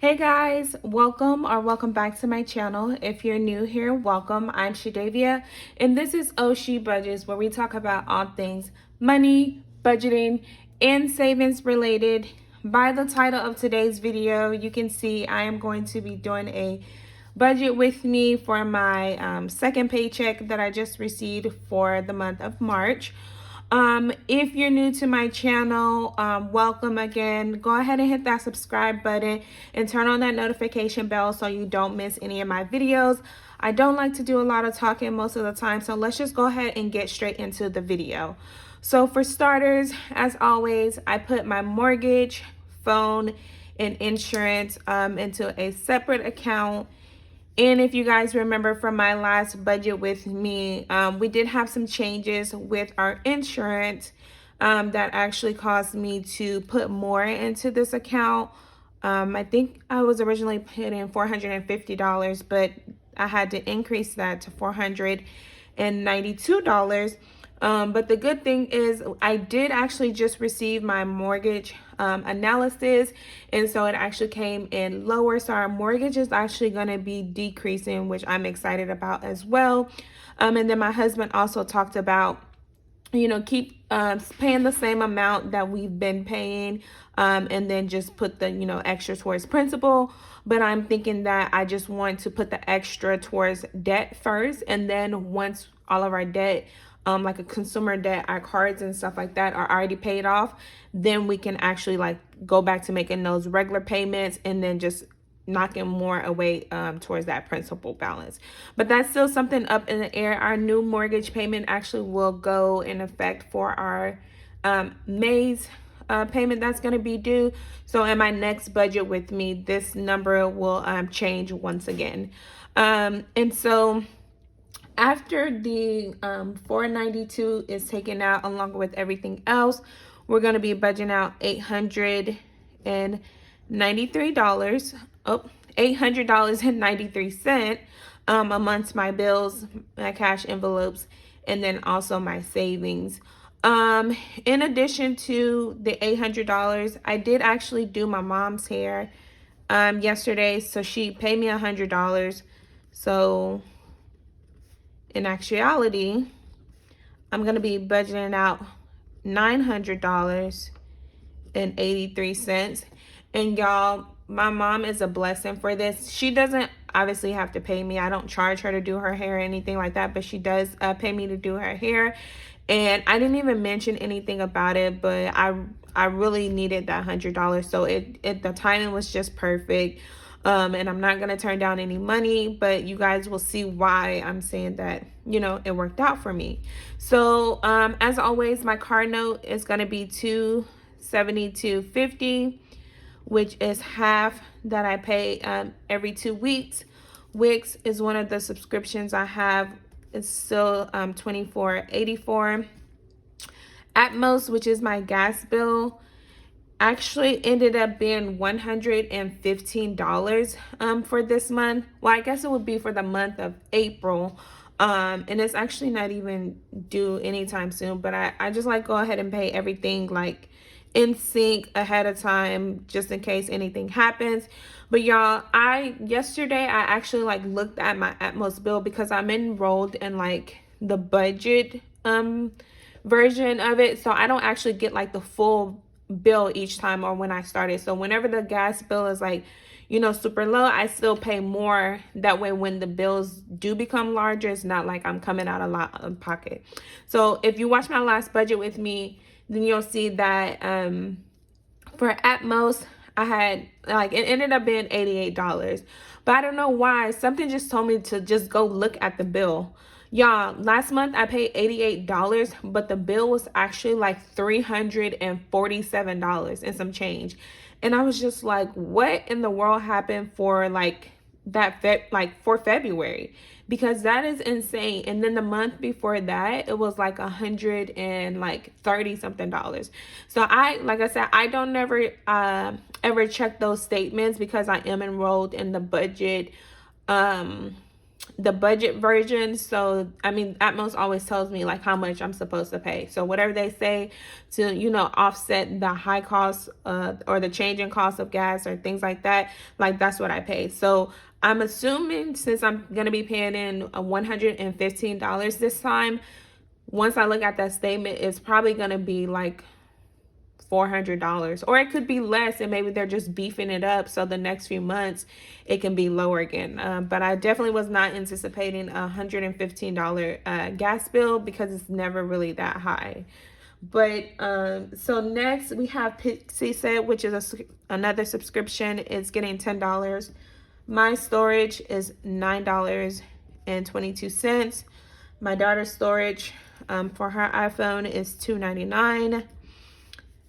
Hey guys, welcome back to my channel. If you're new here, welcome. I'm Shadavia, and this is Ohshebudgets, where we talk about all things money, budgeting, and savings related. By the title of today's video, you can see I am going to be doing a budget with me for my second paycheck that I just received for the month of March. If you're new to my channel, welcome again. Go ahead and hit that subscribe button and turn on that notification bell so you don't miss any of my videos. I don't like to do a lot of talking most of the time, so let's just go ahead and get straight into the video. So for starters, as always, I put my mortgage, phone, and insurance into a separate account. And if you guys remember from my last budget with me, we did have some changes with our insurance that actually caused me to put more into this account. I think I was originally putting $450, but I had to increase that to $492. But the good thing is I did actually just receive my mortgage analysis, and so it actually came in lower. So our mortgage is actually going to be decreasing, which I'm excited about as well. And then my husband also talked about, keep paying the same amount that we've been paying, and then just put the, extra towards principal. But I'm thinking that I just want to put the extra towards debt first, and then once all of our debt, like a consumer debt, our cards and stuff like that, are already paid off, then we can actually like go back to making those regular payments and then just knocking more away towards that principal balance. But that's still something up in the air. Our new mortgage payment actually will go in effect for our May's payment that's going to be due. So in my next budget with me, this number will change once again. And so after the $492 is taken out along with everything else, we're going to be budgeting out $893. $800.93 amongst my bills, my cash envelopes, and then also my savings. In addition to the $800, I did actually do my mom's hair yesterday, so she paid me $100. So in actuality, I'm going to be budgeting out $900.83. And y'all, my mom is a blessing for this. She doesn't obviously have to pay me. I don't charge her to do her hair or anything like that, but she does pay me to do her hair. And I didn't even mention anything about it, but I really needed that $100. So the timing was just perfect. And I'm not going to turn down any money, but you guys will see why I'm saying that, it worked out for me. So as always, my car note is going to be $272.50, which is half that I pay every 2 weeks. Wix is one of the subscriptions I have. It's still $24.84. Atmos, which is my gas bill, actually ended up being $115 for this month. Well, I guess it would be for the month of April. And it's actually not even due anytime soon, but I just like go ahead and pay everything like in sync ahead of time just in case anything happens. But y'all, yesterday I actually like looked at my Atmos bill because I'm enrolled in like the budget version of it, so I don't actually get like the full bill each time or when I started. So whenever the gas bill is like, super low, I still pay more. That way when the bills do become larger, it's not like I'm coming out a lot of pocket. So if you watch my last budget with me, then you'll see that for Atmos, I had like, it ended up being $88. But I don't know why. Something just told me to just go look at the bill. Y'all, last month I paid $88, but the bill was actually like $347 and some change. And I was just like, what in the world happened for like for February? Because that is insane. And then the month before that, it was like $130 something. So like I said, I don't ever check those statements because I am enrolled in the budget the budget version. So I mean, Atmos always tells me like how much I'm supposed to pay. So whatever they say to, you know, offset the high cost or the change in cost of gas or things like that, like that's what I pay. So I'm assuming since I'm gonna be paying in $115 this time, once I look at that statement, it's probably gonna be like $400, or it could be less, and maybe they're just beefing it up so the next few months it can be lower again. But I definitely was not anticipating a $115 gas bill because it's never really that high. But so next we have Pixie Set, which is another subscription. It's getting $10. My storage is $9.22. My daughter's storage for her iPhone is $2.99.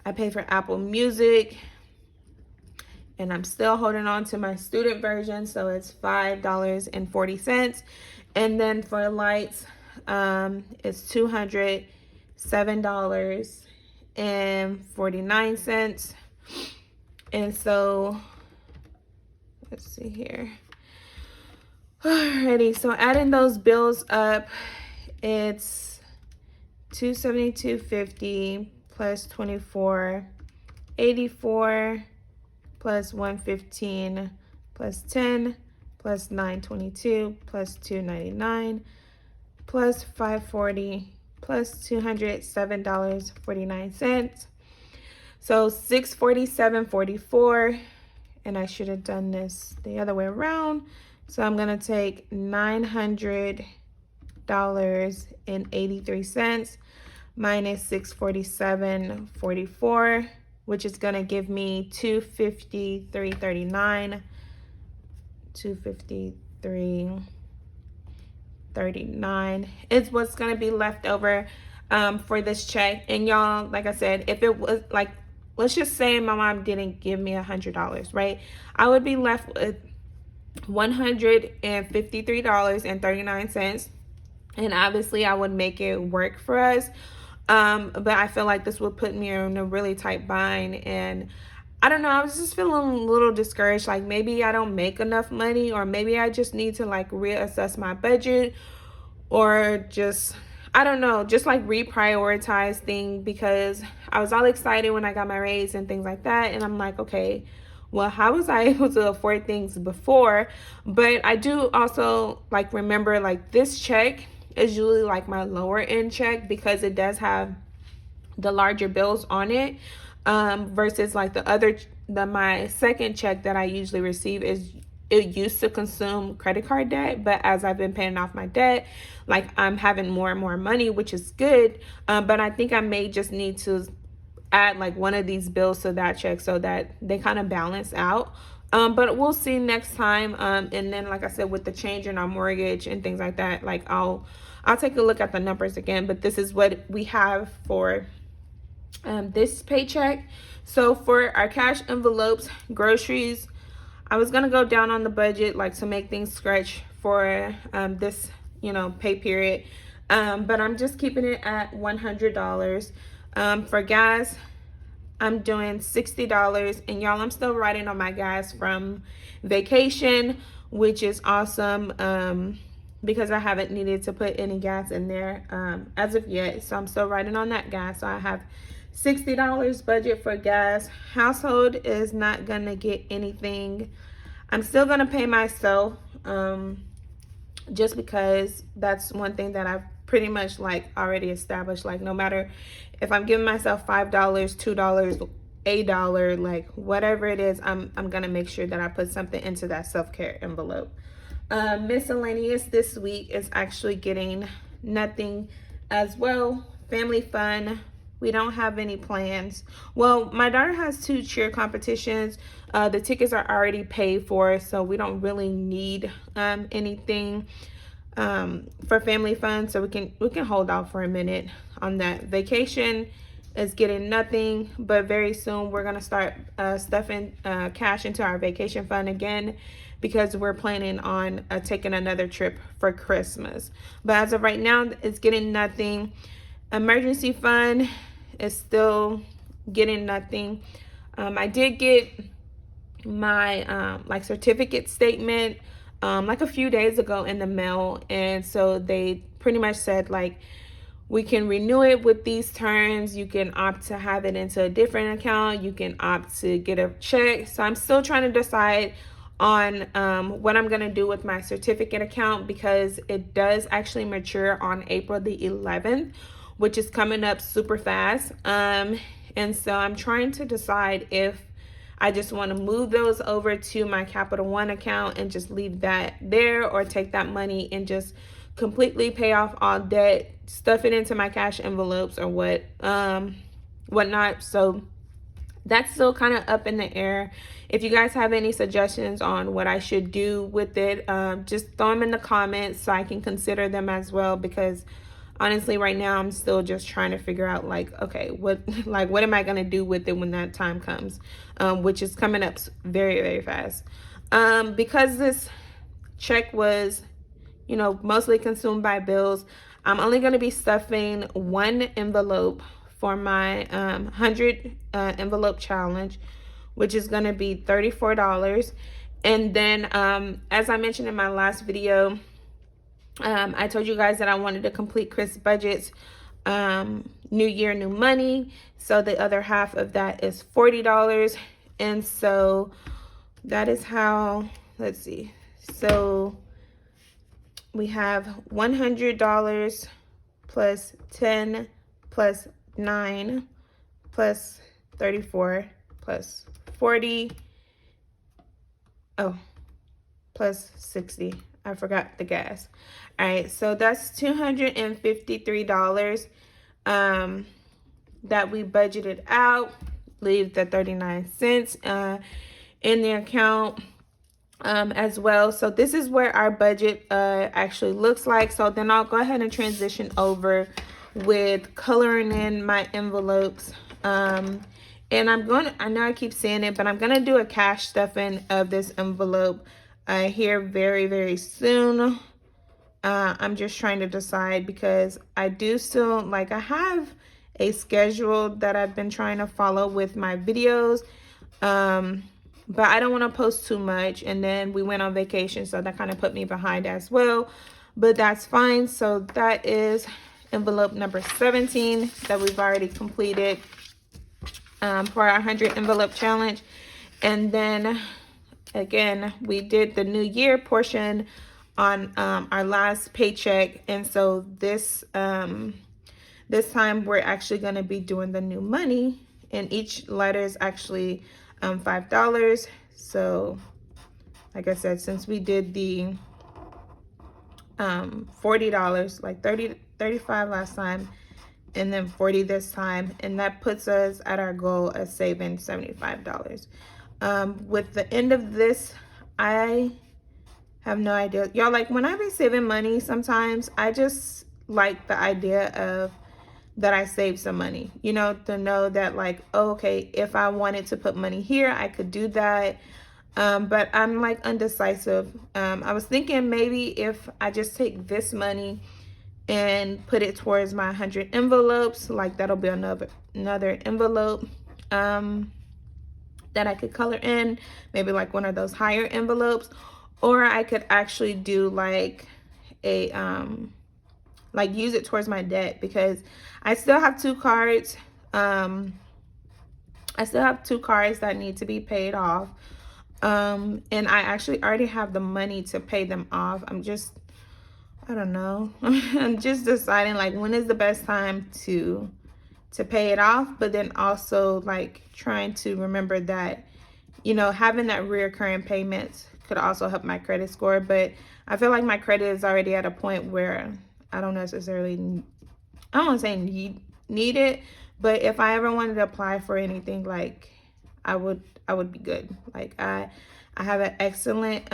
I pay for Apple Music, and I'm still holding on to my student version, so it's $5.40. And then for lights, it's $207.49. And so let's see here. Alrighty, so adding those bills up, it's $272.50 plus $24.84 plus $115 plus $10 plus $9.22 plus $2.99 plus $5.40 plus $207.49. So $647.44, and I should have done this the other way around. So I'm gonna take $900.83 minus $647.44, which is gonna give me $253.39. $253.39 is what's gonna be left over for this check. And y'all, like I said, if it was like, let's just say my mom didn't give me $100, right? I would be left with $153.39, and obviously I would make it work for us. But I feel like this would put me in a really tight bind, and I don't know, I was just feeling a little discouraged, like maybe I don't make enough money, or maybe I just need to like reassess my budget, or just, I don't know, just like reprioritize things, because I was all excited when I got my raise and things like that, and I'm like, okay, well, how was I able to afford things before? But I do also like remember like this check is usually like my lower end check, because it does have the larger bills on it, versus like my second check that I usually receive is, it used to consume credit card debt, but as I've been paying off my debt, like I'm having more and more money, which is good. But I think I may just need to add like one of these bills to that check so that they kind of balance out. But we'll see next time. And then, like I said, with the change in our mortgage and things like that, like I'll take a look at the numbers again. But this is what we have for this paycheck. So for our cash envelopes, groceries, I was gonna go down on the budget, like to make things stretch for this, you know, pay period. But I'm just keeping it at $100. For gas, I'm doing $60, and y'all, I'm still riding on my gas from vacation, which is awesome, because I haven't needed to put any gas in there as of yet. So I'm still riding on that gas. So I have $60 budget for gas. Household is not gonna get anything. I'm still gonna pay myself, just because that's one thing that I've pretty much like already established. Like no matter if I'm giving myself $5, $2, $1, like whatever it is, I'm gonna make sure that I put something into that self-care envelope. Miscellaneous this week is actually getting nothing as well. Family fun, we don't have any plans. Well, my daughter has 2 cheer competitions. The tickets are already paid for, so we don't really need anything for family fun, so we can hold out for a minute on that. Vacation is getting nothing, but very soon we're gonna start stuffing cash into our vacation fund again, because we're planning on taking another trip for Christmas. But as of right now, it's getting nothing. Emergency fund is still getting nothing. I did get my like certificate statement like a few days ago in the mail. And so they pretty much said like, we can renew it with these terms. You can opt to have it into a different account. You can opt to get a check. So I'm still trying to decide on what I'm going to do with my certificate account, because it does actually mature on April the 11th, which is coming up super fast. And so I'm trying to decide if I just want to move those over to my Capital One account and just leave that there, or take that money and just completely pay off all debt, stuff it into my cash envelopes or whatnot. So that's still kind of up in the air. If you guys have any suggestions on what I should do with it, just throw them in the comments so I can consider them as well, because honestly right now I'm still just trying to figure out like, okay, what am I going to do with it when that time comes, which is coming up very, very fast. Because this check was, you know, mostly consumed by bills, I'm only going to be stuffing one envelope for my 100 envelope challenge, which is going to be $34. And then as I mentioned in my last video, I told you guys that I wanted to complete Chris Budget's New Year, New Money. So the other half of that is $40. And so that is how, let's see. So we have $100 plus 10 plus 9 plus 34 plus 40. Oh, plus 60. I forgot the gas. All right, so that's $253 that we budgeted out. Leave the 39 cents in the account as well. So this is where our budget actually looks like. So then I'll go ahead and transition over with coloring in my envelopes. And I know I keep saying it, but I'm going to do a cash stuffing of this envelope here very, very soon. I'm just trying to decide, because I do still, like, I have a schedule that I've been trying to follow with my videos. But I don't want to post too much. And then we went on vacation, so that kind of put me behind as well. But that's fine. So that is envelope number 17 that we've already completed for our 100 envelope challenge. And then again, we did the New Year portion on our last paycheck. And so this time we're actually going to be doing the new money, and each letter is actually $5. So like I said, since we did the $40, like 35 last time, and then 40 this time, and that puts us at our goal of saving $75. With the end of this, I have no idea, y'all. Like, when I be saving money, sometimes I just like the idea of that I saved some money, you know, to know that like, oh, okay, if I wanted to put money here, I could do that. But I'm like undecisive. I was thinking maybe if I just take this money and put it towards my 100 envelopes, like that'll be another envelope that I could color in, maybe like one of those higher envelopes. Or I could actually do like a like use it towards my debt, because I still have 2 cards. I still have 2 cards that need to be paid off. And I actually already have the money to pay them off. I don't know. I'm just deciding like when is the best time to pay it off, but then also like trying to remember that, you know, having that reoccurring payments could also help my credit score. But I feel like my credit is already at a point where I don't necessarily, I don't want to say need it, but if I ever wanted to apply for anything, like I would be good. Like I have an excellent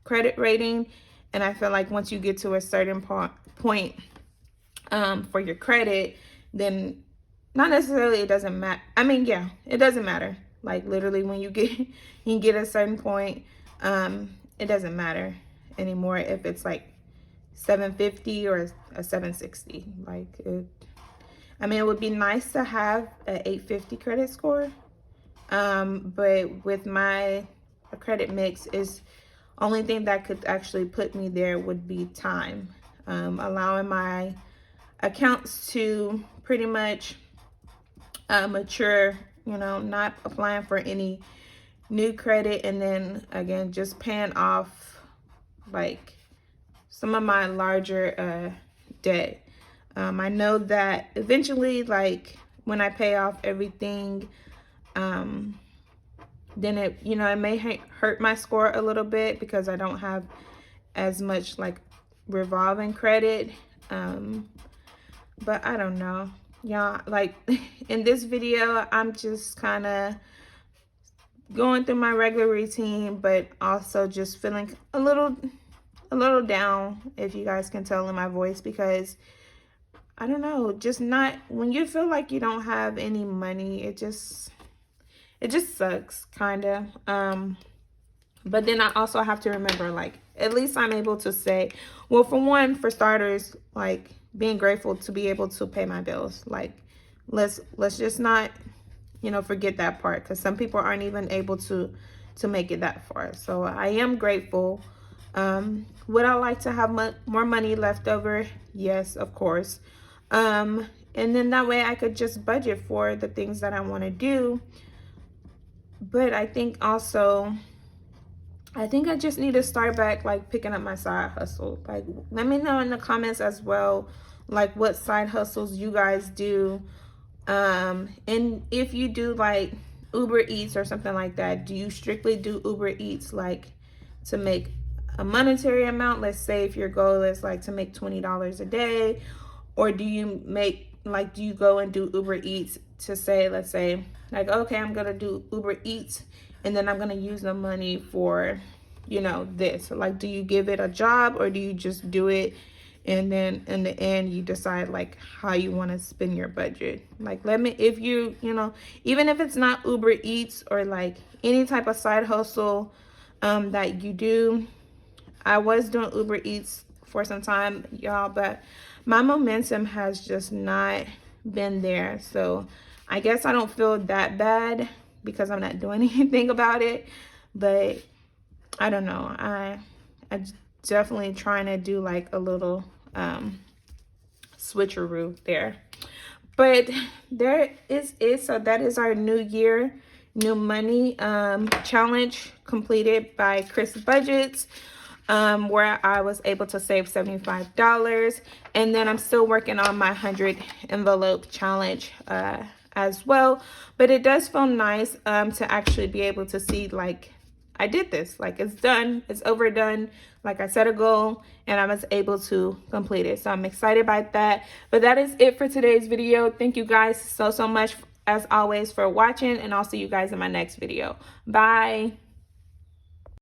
credit rating, and I feel like once you get to a certain point for your credit, then not necessarily it doesn't matter. I mean, yeah, it doesn't matter. Like literally when you get a certain point, it doesn't matter anymore if it's like 750 or a 760. Like I mean, it would be nice to have an 850 credit score, but with my credit mix is Only thing that could actually put me there would be time. Allowing my accounts to pretty much mature, you know, not applying for any new credit, and then again just paying off like some of my larger debt. I know that eventually, like when I pay off everything, then it, you know, it may hurt my score a little bit because I don't have as much like revolving credit. But I don't know, y'all. Like in this video, I'm just kind of going through my regular routine, but also just feeling a little down, if you guys can tell in my voice, because I don't know, just not, when you feel like you don't have any money, it just sucks kind of. But then I also have to remember, like, at least I'm able to say, well, for one, for starters, like being grateful to be able to pay my bills. Like, let's just not, you know, forget that part, because some people aren't even able to make it that far. So I am grateful. Would I like to have more money left over? Yes, of course. And then that way I could just budget for the things that I want to do. But I think also, I think I just need to start back like picking up my side hustle. Like, let me know in the comments as well, like what side hustles you guys do. And if you do like Uber Eats or something like that, do you strictly do Uber Eats like to make a monetary amount? Let's say if your goal is like to make $20 a day, or do you make, like, do you go and do Uber Eats to say, let's say like, okay, I'm gonna do Uber Eats and then I'm gonna use the money for, you know, this. Like, do you give it a job, or do you just do it and then in the end you decide like how you want to spend your budget? Like, let me, if you know, even if it's not Uber Eats or like any type of side hustle that you do. I was doing Uber Eats for some time, y'all, but my momentum has just not been there. So I guess I don't feel that bad because I'm not doing anything about it. But I don't know. I definitely trying to do like a little switcheroo there. But there is it. So that is our New Year, New Money challenge completed by Ohshebudgets, where I was able to save $75. And then I'm still working on my 100 envelope challenge as well. But it does feel nice to actually be able to see like I did this, like it's done, it's overdone. Like I set a goal and I was able to complete it. So I'm excited about that. But that is it for today's video. Thank you guys so much as always for watching, and I'll see you guys in my next video. Bye.